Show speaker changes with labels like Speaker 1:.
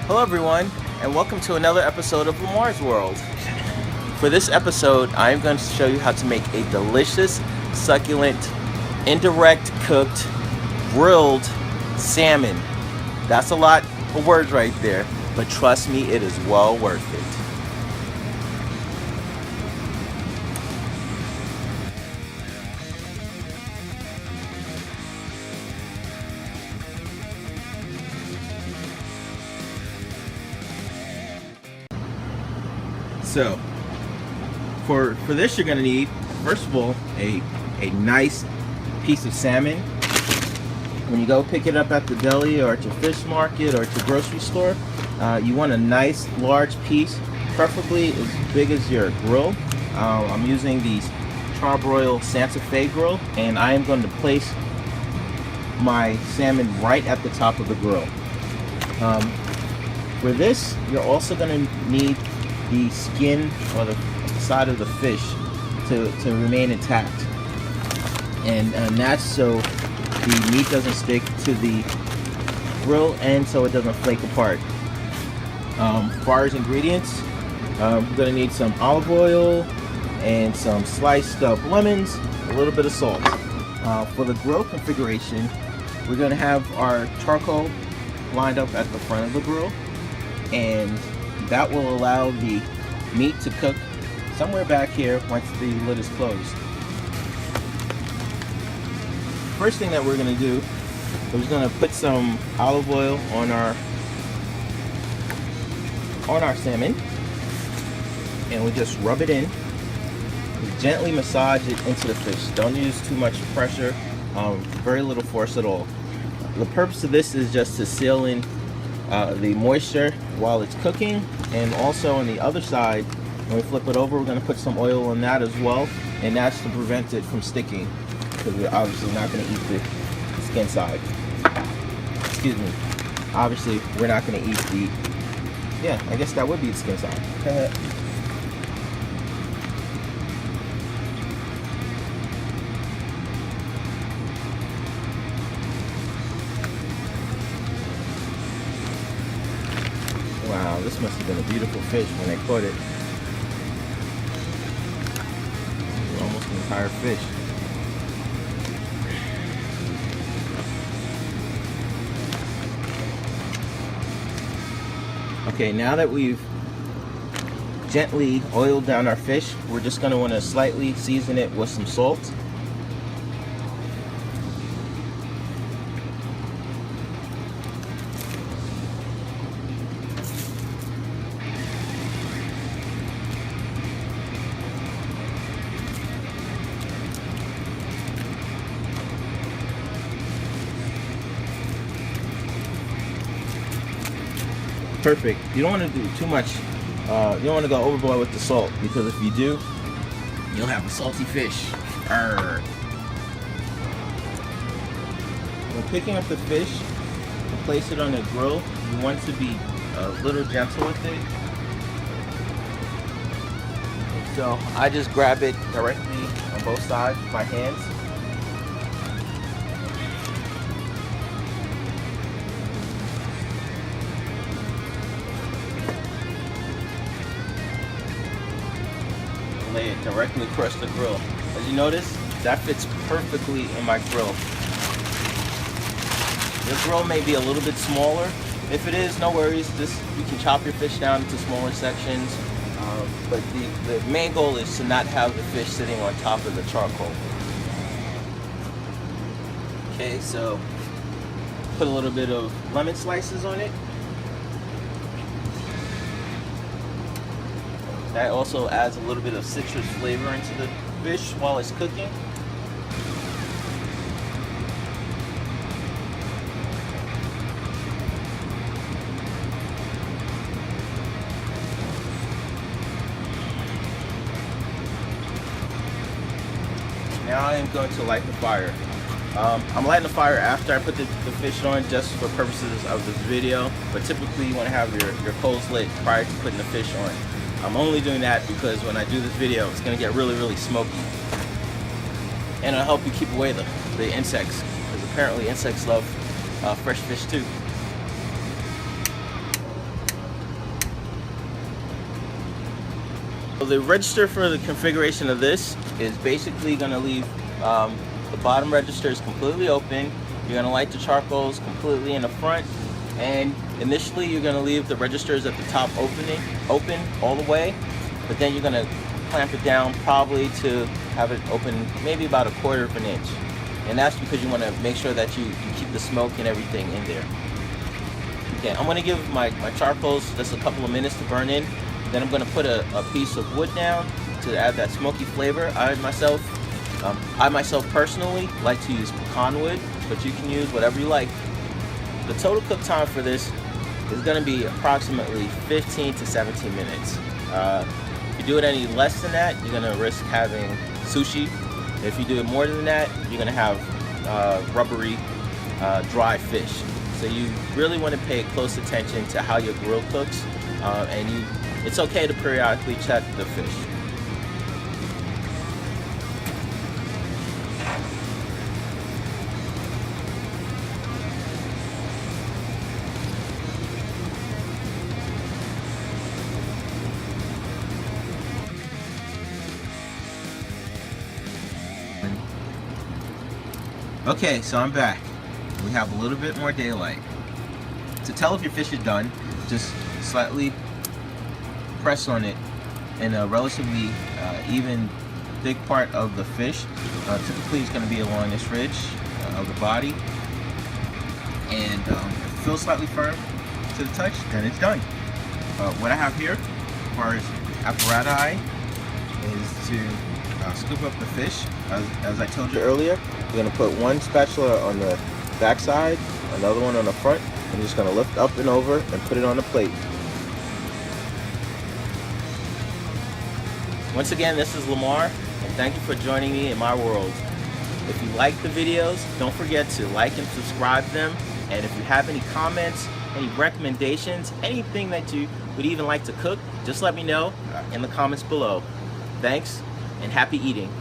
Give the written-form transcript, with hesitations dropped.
Speaker 1: Hello everyone, and welcome to another episode of Lamarr's World. For this episode, I am going to show you how to make a delicious, succulent, indirect cooked, grilled salmon. That's a lot of words right there, but trust me, it is well worth it. So, for this you're going to need, first of all, a nice piece of salmon. When you go pick it up at the deli or at your fish market or at your grocery store, you want a nice large piece, preferably as big as your grill. I'm using these Charbroil Santafe grill, and I am going to place my salmon right at the top of the grill. For this, you're also going to need the skin or the side of the fish to remain intact, and that's so the meat doesn't stick to the grill and so it doesn't flake apart. As far as ingredients, we're going to need some olive oil and some sliced up lemons, a little bit of salt. For the grill configuration, we're going to have our charcoal lined up at the front of the grill, and that will allow the meat to cook somewhere back here once the lid is closed. First thing that we're going to do, we're just going to put some olive oil on our salmon, and we just rub it in. We gently massage it into the fish. Don't use too much pressure, very little force at all. The purpose of this is just to seal in the moisture while it's cooking, and also on the other side, when we flip it over, we're going to put some oil on that as well, and that's to prevent it from sticking, because we're obviously not going to eat the skin side. Excuse me. Obviously, we're not going to eat the, yeah, I guess that would be the skin side. Wow, this must have been a beautiful fish when they caught it. Almost an entire fish. Okay, now that we've gently oiled down our fish, we're just going to want to slightly season it with some salt. Perfect. You don't want to do too much. You don't want to go overboard with the salt, because if you do, you'll have a salty fish. Arr. When picking up the fish to place it on the grill, you want to be a little gentle with it. So I just grab it directly on both sides with my hands. Lay it directly across the grill. As you notice, that fits perfectly in my grill. Your grill may be a little bit smaller. If it is, no worries. You can chop your fish down into smaller sections. But the main goal is to not have the fish sitting on top of the charcoal. Okay, so put a little bit of lemon slices on it. That also adds a little bit of citrus flavor into the fish while it's cooking. Now I am going to light the fire. I'm lighting the fire after I put the fish on, just for purposes of this video, but typically you want to have your coals lit prior to putting the fish on. I'm only doing that because when I do this video, it's going to get really, really smoky. And it'll help you keep away the insects, because apparently insects love fresh fish too. So the register for the configuration of this is basically going to leave the bottom registers completely open. You're going to light the charcoals completely in the front, and initially you're going to leave the registers at the top open all the way, but then you're going to clamp it down probably to have it open maybe about 1/4 of an inch. And that's because you want to make sure that you keep the smoke and everything in there. Okay, I'm going to give my charcoals just a couple of minutes to burn in. Then I'm going to put a piece of wood down to add that smoky flavor. I myself personally like to use pecan wood, but you can use whatever you like. The total cook time for this is going to be approximately 15 to 17 minutes. If you do it any less than that, you're going to risk having sushi. If you do it more than that, you're going to have rubbery, dry fish. So you really want to pay close attention to how your grill cooks, and it's okay to periodically check the fish. Okay, so I'm back. We have a little bit more daylight. To tell if your fish is done, just slightly press on it in a relatively even thick part of the fish. Typically it's going to be along this ridge of the body, and if it feels slightly firm to the touch, then it's done. What I have here as far as apparatus is to scoop up the fish. As I told you earlier, you're going to put one spatula on the back side, another one on the front, and you're just going to lift up and over and put it on the plate. Once again, this is Lamarr, and thank you for joining me in my world. If you like the videos, don't forget to like and subscribe them, and if you have any comments, any recommendations, anything that you would even like to cook, just let me know in the comments below. Thanks, and happy eating.